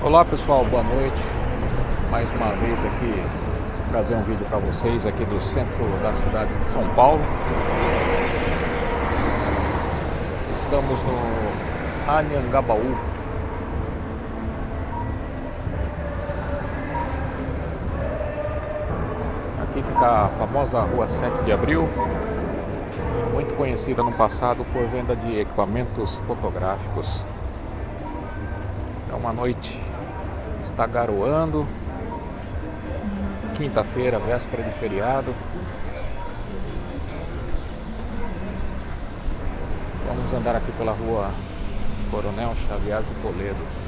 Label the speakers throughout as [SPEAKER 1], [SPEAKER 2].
[SPEAKER 1] Olá pessoal, boa noite. Mais uma vez aqui trazer um vídeo para vocês aqui do centro da cidade de São Paulo. Estamos no Anhangabaú. Aqui fica a famosa Rua 7 de Abril, muito conhecida no passado por venda de equipamentos fotográficos. É uma noite, está garoando, quinta-feira, véspera de feriado. Vamos andar aqui pela rua Coronel Xavier de Toledo.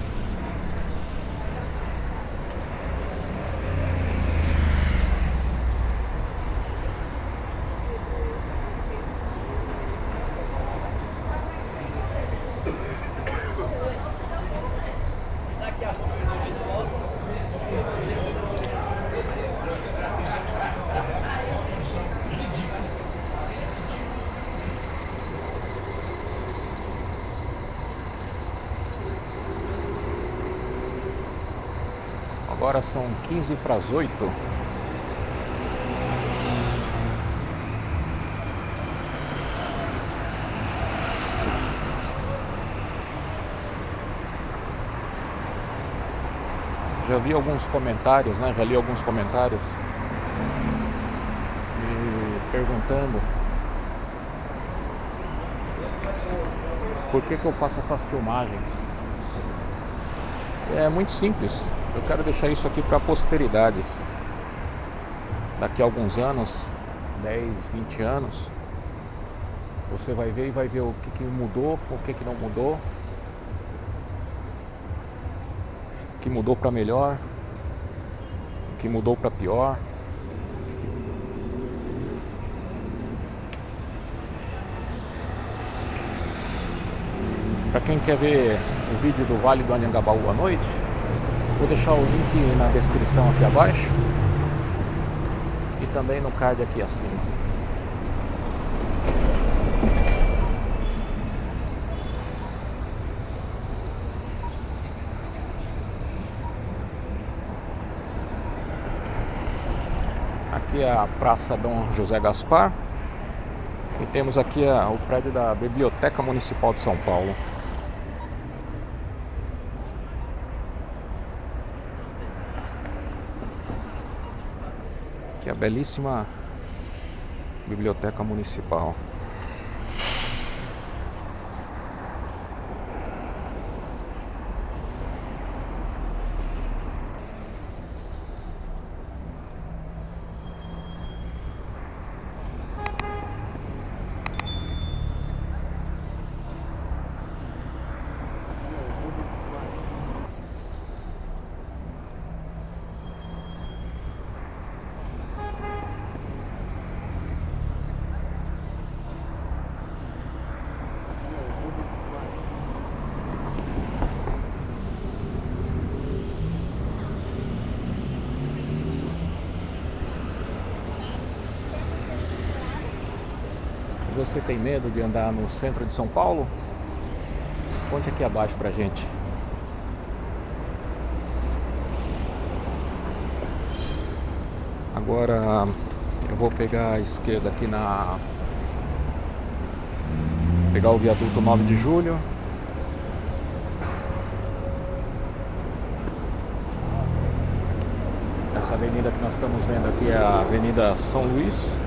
[SPEAKER 1] Agora são 15 para as 8. Já vi alguns comentários, Já li alguns comentários me perguntando por que eu faço essas filmagens. É muito simples. Eu quero deixar isso aqui para a posteridade. Daqui a alguns anos, 10, 20 anos, você vai ver e vai ver o que mudou, o que não mudou, o que mudou para melhor, o que mudou para pior. Para quem quer ver o vídeo do Vale do Anhangabaú à noite, vou deixar o link na descrição aqui abaixo e também no card aqui acima. Aqui é a Praça Dom José Gaspar e temos aqui o prédio da Biblioteca Municipal de São Paulo. Que é a belíssima Biblioteca Municipal. Você tem medo de andar no centro de São Paulo? Conte aqui abaixo pra gente. Agora eu vou pegar a esquerda aqui pegar o viaduto 9 de Julho. Essa avenida que nós estamos vendo aqui é a Avenida São Luís.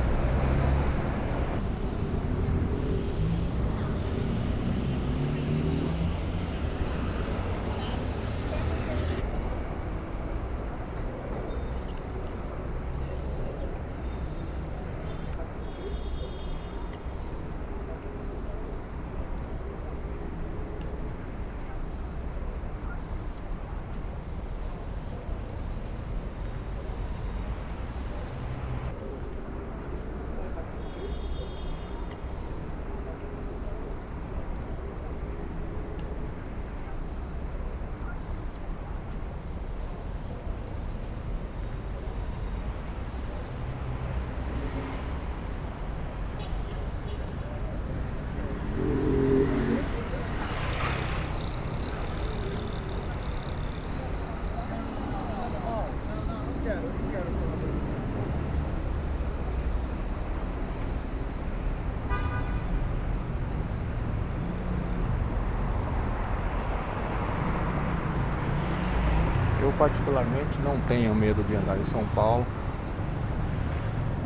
[SPEAKER 1] Eu particularmente não tenho medo de andar em São Paulo.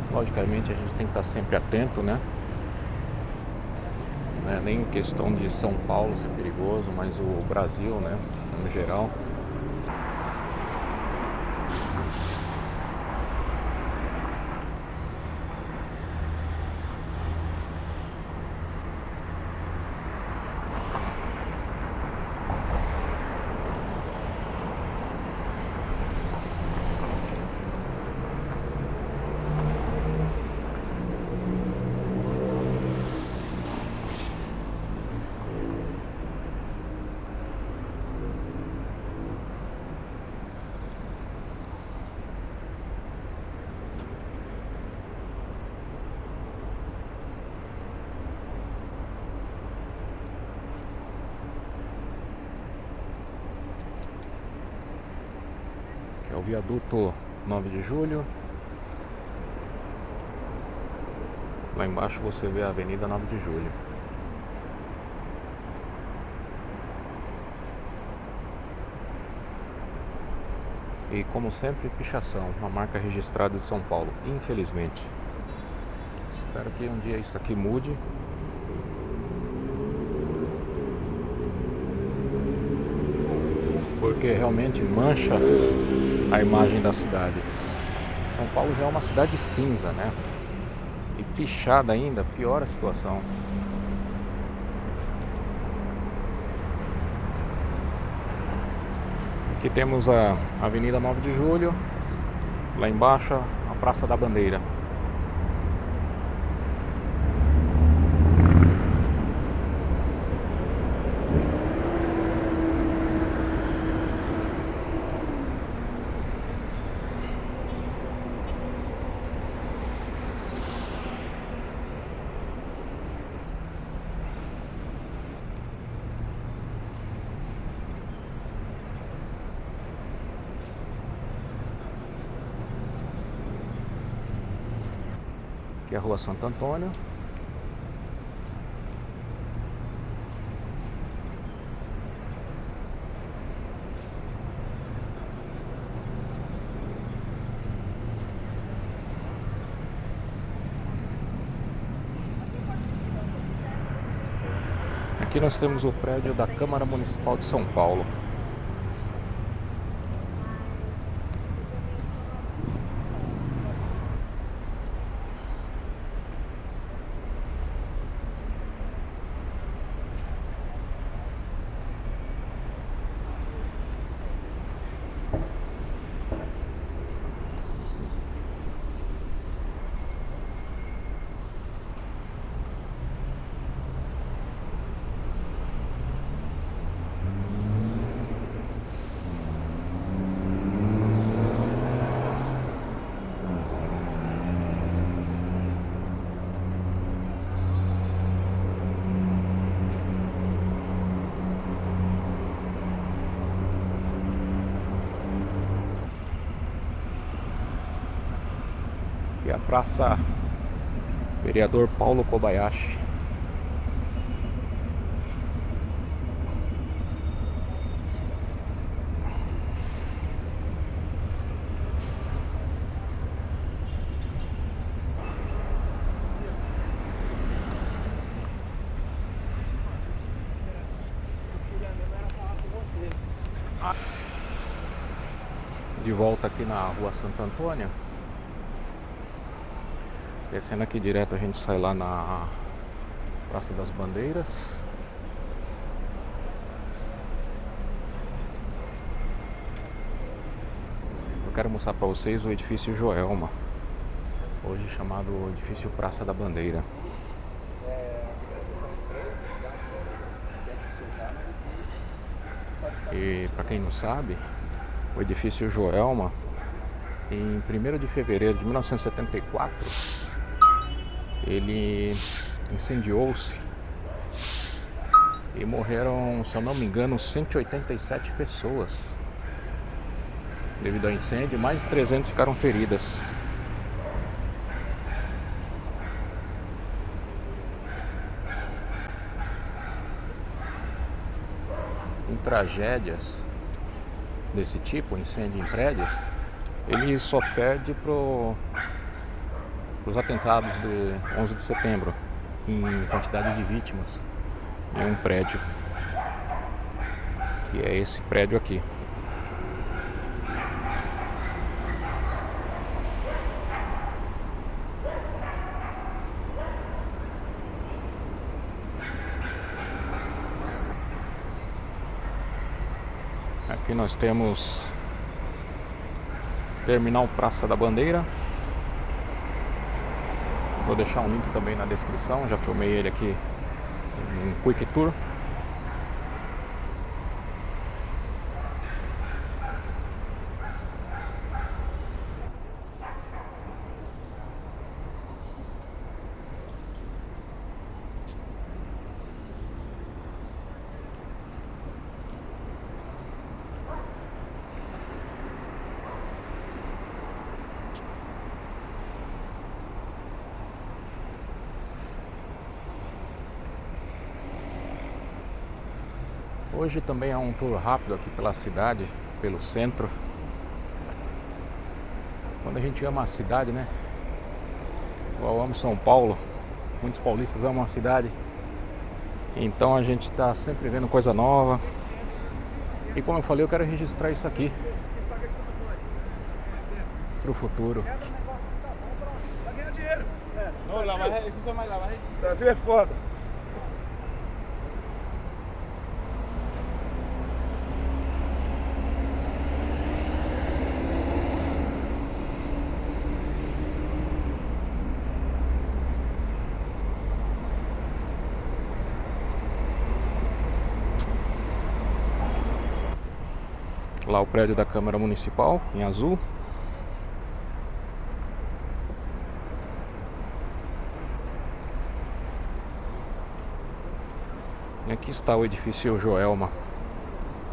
[SPEAKER 1] Logicamente a gente tem que estar sempre atento, né? Não é nem questão de São Paulo ser perigoso, mas o Brasil, né, no geral. É o viaduto 9 de julho. Lá embaixo você vê a Avenida 9 de Julho. E como sempre, pichação, uma marca registrada de São Paulo, infelizmente. Espero que um dia isso aqui mude. Porque realmente mancha a imagem da cidade. São Paulo já é uma cidade cinza, né? E pichada ainda, piora a situação. Aqui temos a Avenida 9 de Julho. Lá embaixo a Praça da Bandeira. Aqui é a Rua Santo Antônio. Aqui nós temos o prédio da Câmara Municipal de São Paulo. E a Praça Vereador Paulo Kobayashi. De volta aqui na Rua Santo Antônio. Descendo aqui direto a gente sai lá na Praça das Bandeiras. Eu quero mostrar para vocês o edifício Joelma, hoje chamado edifício Praça da Bandeira. E para quem não sabe, o edifício Joelma, em 1º de fevereiro de 1974, ele incendiou-se e morreram, se eu não me engano, 187 pessoas devido ao incêndio. Mais de 300 ficaram feridas. Em tragédias desse tipo, incêndio em prédios, ele só perde os atentados de 11 de setembro, em quantidade de vítimas em um prédio, que é esse prédio aqui. Aqui nós temos Terminal Praça da Bandeira. Vou deixar um link também na descrição, já filmei ele aqui em Quick Tour. Hoje também é um tour rápido aqui pela cidade, pelo centro. Quando a gente ama a cidade, né? Eu amo São Paulo, muitos paulistas amam a cidade. Então a gente está sempre vendo coisa nova. E como eu falei, eu quero registrar isso aqui pro futuro.
[SPEAKER 2] Vai ganhar dinheiro.
[SPEAKER 3] Não, lavagem, isso é mais lavagem.
[SPEAKER 2] Brasil é foda.
[SPEAKER 1] Lá o prédio da Câmara Municipal, em azul. E aqui está o edifício Joelma.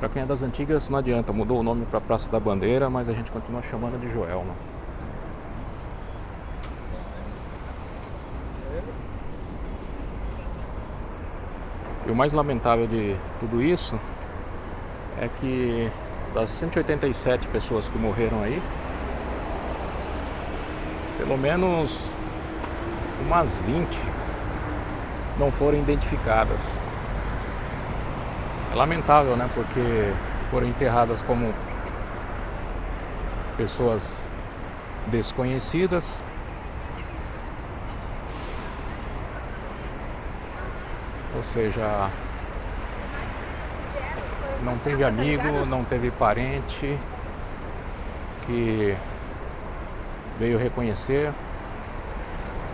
[SPEAKER 1] Para quem é das antigas não adianta, mudou o nome para Praça da Bandeira, mas a gente continua chamando de Joelma. E o mais lamentável de tudo isso é que das 187 pessoas que morreram aí, pelo menos umas 20 não foram identificadas. É lamentável, né? Porque foram enterradas como pessoas desconhecidas. Ou seja, não teve amigo, não teve parente que veio reconhecer.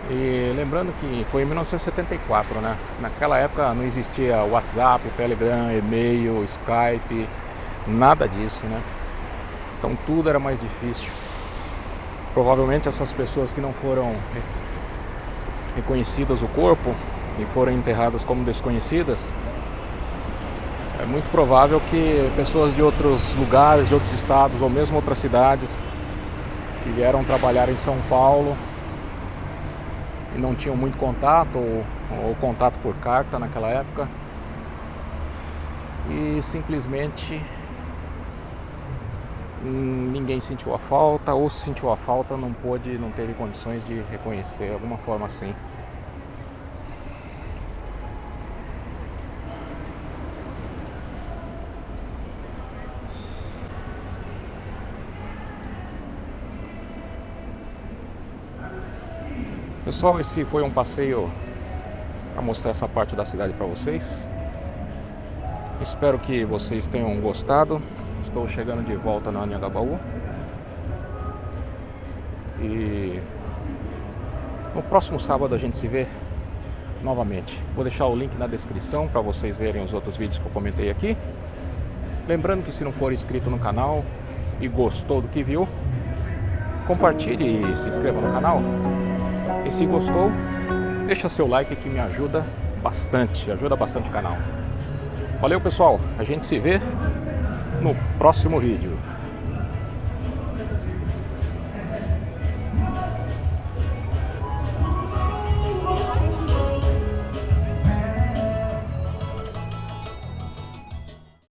[SPEAKER 1] E lembrando que foi em 1974, né? Naquela época não existia WhatsApp, Telegram, e-mail, Skype, nada disso, né? Então tudo era mais difícil. Provavelmente essas pessoas que não foram reconhecidas o corpo e foram enterradas como desconhecidas, é muito provável que pessoas de outros lugares, de outros estados ou mesmo outras cidades que vieram trabalhar em São Paulo e não tinham muito contato ou contato por carta naquela época e simplesmente ninguém sentiu a falta, ou se sentiu a falta não teve condições de reconhecer, alguma forma assim. Pessoal, esse foi um passeio para mostrar essa parte da cidade para vocês. Espero que vocês tenham gostado. Estou chegando de volta no Anhangabaú. E no próximo sábado a gente se vê novamente. Vou deixar o link na descrição para vocês verem os outros vídeos que eu comentei aqui. Lembrando que se não for inscrito no canal e gostou do que viu, compartilhe e se inscreva no canal. E se gostou, deixa seu like que me ajuda bastante o canal. Valeu pessoal, a gente se vê no próximo vídeo.